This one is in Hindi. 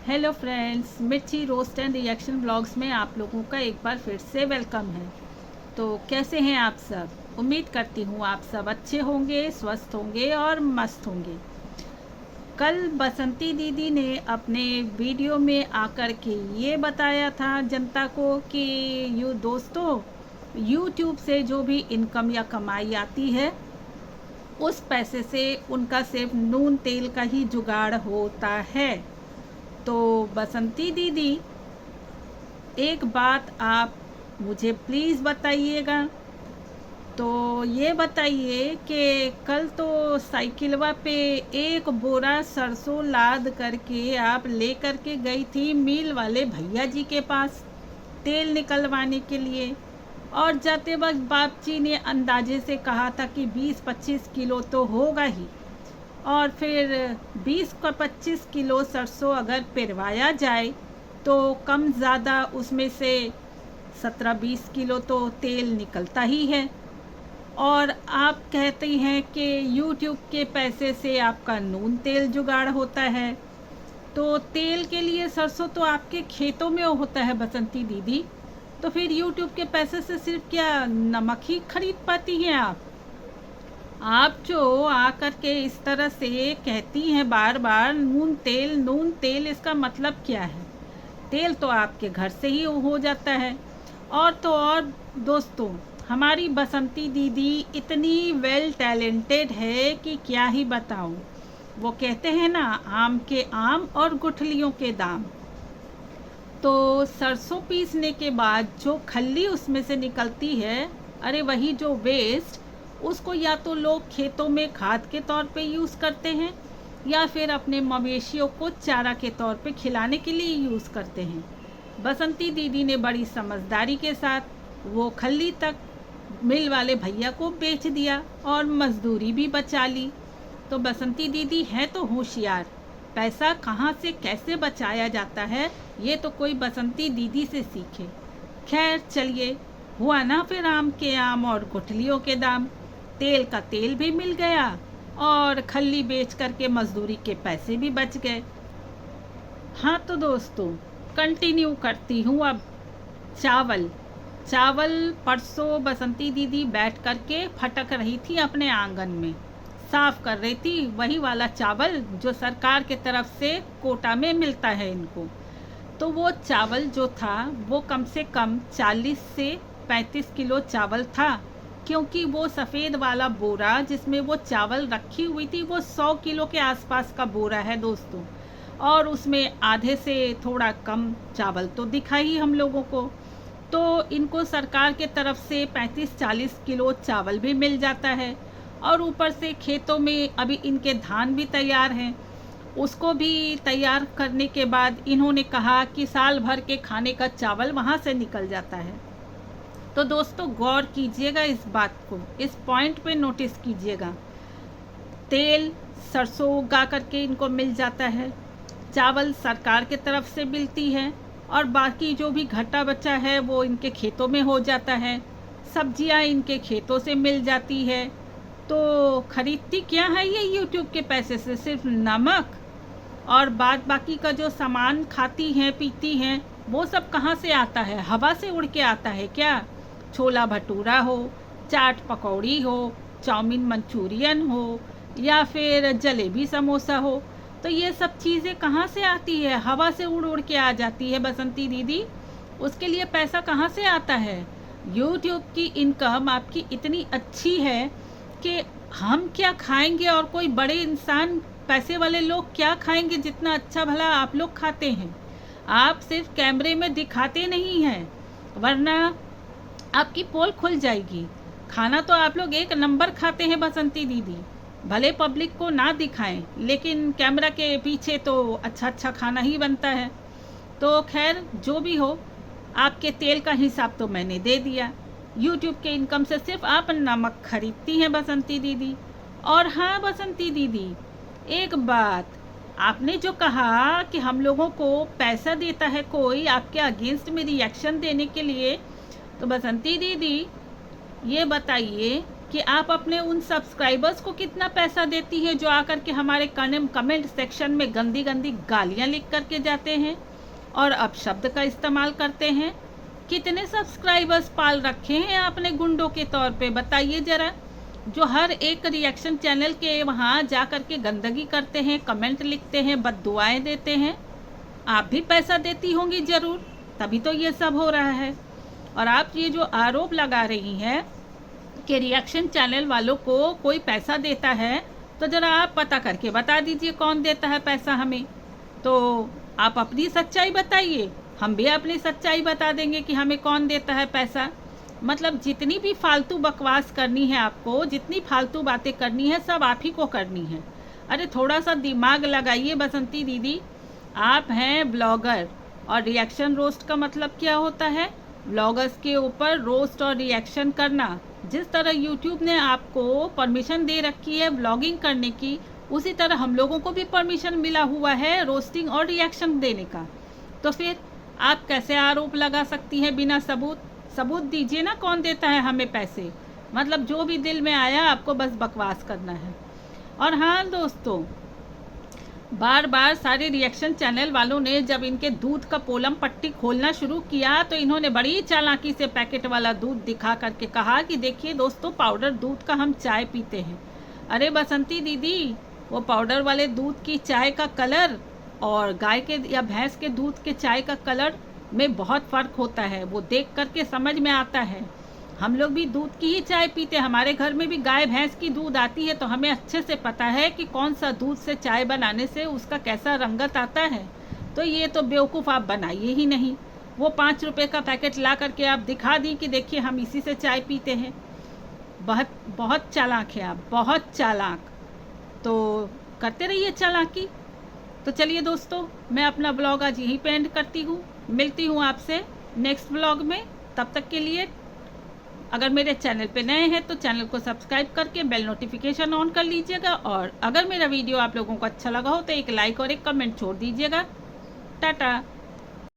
हेलो फ्रेंड्स, मिर्ची रोस्ट एंड रिएक्शन ब्लॉग्स में आप लोगों का एक बार फिर से वेलकम है। तो कैसे हैं आप सब? उम्मीद करती हूँ आप सब अच्छे होंगे, स्वस्थ होंगे और मस्त होंगे। कल बसंती दीदी ने अपने वीडियो में आकर के ये बताया था जनता को कि दोस्तों, यूट्यूब से जो भी इनकम या कमाई आती है उस पैसे से उनका सिर्फ नून तेल का ही जुगाड़ होता है। तो बसंती दीदी, एक बात आप मुझे प्लीज़ बताइएगा। तो ये बताइए कि कल तो साइकिलवा पे एक बोरा सरसों लाद करके आप ले करके गई थी मिल वाले भैया जी के पास तेल निकलवाने के लिए, और जाते वक्त बाप जी ने अंदाजे से कहा था कि 20-25 किलो तो होगा ही, और फिर 20 का 25 किलो सरसों अगर पिरवाया जाए तो कम ज़्यादा उसमें से 17-20 किलो तो तेल निकलता ही है। और आप कहते हैं कि यूट्यूब के पैसे से आपका नून तेल जुगाड़ होता है। तो तेल के लिए सरसों तो आपके खेतों में होता है बसंती दीदी, तो फिर यूट्यूब के पैसे से सिर्फ क्या नमक ही खरीद पाती हैं आप जो आकर के इस तरह से कहती हैं बार बार नून तेल, इसका मतलब क्या है? तेल तो आपके घर से ही हो जाता है। और तो और दोस्तों, हमारी बसंती दीदी इतनी वेल टैलेंटेड है कि क्या ही बताऊं। वो कहते हैं ना, आम के आम और गुठलियों के दाम। तो सरसों पीसने के बाद जो खल्ली उसमें से निकलती है, अरे वही जो वेस्ट, उसको या तो लोग खेतों में खाद के तौर पे यूज़ करते हैं या फिर अपने मवेशियों को चारा के तौर पे खिलाने के लिए यूज़ करते हैं। बसंती दीदी ने बड़ी समझदारी के साथ वो खल्ली तक मिल वाले भैया को बेच दिया और मजदूरी भी बचा ली। तो बसंती दीदी है तो होशियार, पैसा कहाँ से कैसे बचाया जाता है ये तो कोई बसंती दीदी से सीखे। खैर चलिए, हुआ ना फिर आम के आम और गुठलियों के दाम। तेल का तेल भी मिल गया और खल्ली बेच करके मजदूरी के पैसे भी बच गए। हाँ तो दोस्तों, कंटिन्यू करती हूँ अब। चावल परसों बसंती दीदी बैठ करके फटक रही थी अपने आंगन में, साफ कर रही थी वही वाला चावल जो सरकार के तरफ से कोटा में मिलता है इनको। तो वो चावल जो था वो कम से कम 40 से 35 किलो चावल था, क्योंकि वो सफ़ेद वाला बोरा जिसमें वो चावल रखी हुई थी वो 100 किलो के आसपास का बोरा है दोस्तों। और उसमें आधे से थोड़ा कम चावल तो दिखा ही हम लोगों को। तो इनको सरकार के तरफ से 35-40 किलो चावल भी मिल जाता है, और ऊपर से खेतों में अभी इनके धान भी तैयार हैं। उसको भी तैयार करने के बाद इन्होंने कहा कि साल भर के खाने का चावल वहाँ से निकल जाता है। तो दोस्तों गौर कीजिएगा इस बात को, इस पॉइंट पे नोटिस कीजिएगा। तेल सरसों उगा करके इनको मिल जाता है, चावल सरकार के तरफ से मिलती है, और बाकी जो भी घटा बचा है वो इनके खेतों में हो जाता है। सब्जियां इनके खेतों से मिल जाती है। तो खरीदती क्या है ये यूट्यूब के पैसे से? सिर्फ नमक, और बाद बाकी का जो सामान खाती हैं पीती हैं वो सब कहाँ से आता है? हवा से उड़ के आता है क्या? छोला भटूरा हो, चाट पकौड़ी हो, चाउमीन मंचूरियन हो, या फिर जलेबी समोसा हो, तो ये सब चीज़ें कहाँ से आती है? हवा से उड़ उड़ के आ जाती है बसंती दीदी। उसके लिए पैसा कहाँ से आता है? यूट्यूब की इनकम आपकी इतनी अच्छी है कि हम क्या खाएंगे और कोई बड़े इंसान पैसे वाले लोग क्या खाएंगे जितना अच्छा भला आप लोग खाते हैं। आप सिर्फ कैमरे में दिखाते नहीं हैं, वरना आपकी पोल खुल जाएगी। खाना तो आप लोग एक नंबर खाते हैं बसंती दीदी, भले पब्लिक को ना दिखाएं लेकिन कैमरा के पीछे तो अच्छा अच्छा खाना ही बनता है। तो खैर जो भी हो, आपके तेल का हिसाब तो मैंने दे दिया। यूट्यूब के इनकम से सिर्फ आप नमक खरीदती हैं बसंती दीदी। और हाँ बसंती दीदी, एक बात, आपने जो कहा कि हम लोगों को पैसा देता है कोई आपके अगेंस्ट में रिएक्शन देने के लिए, तो बसंती दीदी ये बताइए कि आप अपने उन सब्सक्राइबर्स को कितना पैसा देती हैं जो आकर के हमारे कमेंट सेक्शन में गंदी गंदी गालियां लिख करके जाते हैं और अपशब्द का इस्तेमाल करते हैं। कितने सब्सक्राइबर्स पाल रखे हैं आपने गुंडों के तौर पे, बताइए ज़रा, जो हर एक रिएक्शन चैनल के वहाँ जा कर के गंदगी करते हैं, कमेंट लिखते हैं, बद्दुआएं देते हैं। आप भी पैसा देती होंगी ज़रूर, तभी तो ये सब हो रहा है। और आप ये जो आरोप लगा रही हैं कि रिएक्शन चैनल वालों को कोई पैसा देता है, तो ज़रा आप पता करके बता दीजिए कौन देता है पैसा हमें। तो आप अपनी सच्चाई बताइए, हम भी अपनी सच्चाई बता देंगे कि हमें कौन देता है पैसा। मतलब जितनी भी फालतू बकवास करनी है आपको, जितनी फालतू बातें करनी है, सब आप ही को करनी है। अरे थोड़ा सा दिमाग लगाइए बसंती दीदी। आप हैं ब्लॉगर और रिएक्शन रोस्ट का मतलब क्या होता है? ब्लॉगर्स के ऊपर रोस्ट और रिएक्शन करना। जिस तरह यूट्यूब ने आपको परमिशन दे रखी है ब्लॉगिंग करने की, उसी तरह हम लोगों को भी परमिशन मिला हुआ है रोस्टिंग और रिएक्शन देने का। तो फिर आप कैसे आरोप लगा सकती हैं बिना सबूत? सबूत दीजिए ना, कौन देता है हमें पैसे। मतलब जो भी दिल में आया आपको बस बकवास करना है। और हाँ दोस्तों, बार बार सारे रिएक्शन चैनल वालों ने जब इनके दूध का पोलम पट्टी खोलना शुरू किया तो इन्होंने बड़ी चालाकी से पैकेट वाला दूध दिखा करके कहा कि देखिए दोस्तों, पाउडर दूध का हम चाय पीते हैं। अरे बसंती दीदी, वो पाउडर वाले दूध की चाय का कलर और गाय के या भैंस के दूध के चाय का कलर में बहुत फ़र्क होता है। वो देख करके समझ में आता है। हम लोग भी दूध की ही चाय पीते हैं, हमारे घर में भी गाय भैंस की दूध आती है, तो हमें अच्छे से पता है कि कौन सा दूध से चाय बनाने से उसका कैसा रंगत आता है। तो ये तो बेवकूफ़ आप बनाइए ही नहीं। वो 5 रुपए का पैकेट ला करके आप दिखा दी कि देखिए हम इसी से चाय पीते हैं। बहुत बहुत चालाक है आप, बहुत चालाक। तो करते रहिए चालाकी। तो चलिए दोस्तों, मैं अपना ब्लॉग आज यहीं पे एंड करती हूँ। मिलती हूँ आपसे नेक्स्ट ब्लॉग में। तब तक के लिए अगर मेरे चैनल पे नए हैं तो चैनल को सब्सक्राइब करके बेल नोटिफिकेशन ऑन कर लीजिएगा। और अगर मेरा वीडियो आप लोगों को अच्छा लगा हो तो एक लाइक और एक कमेंट छोड़ दीजिएगा। टाटा।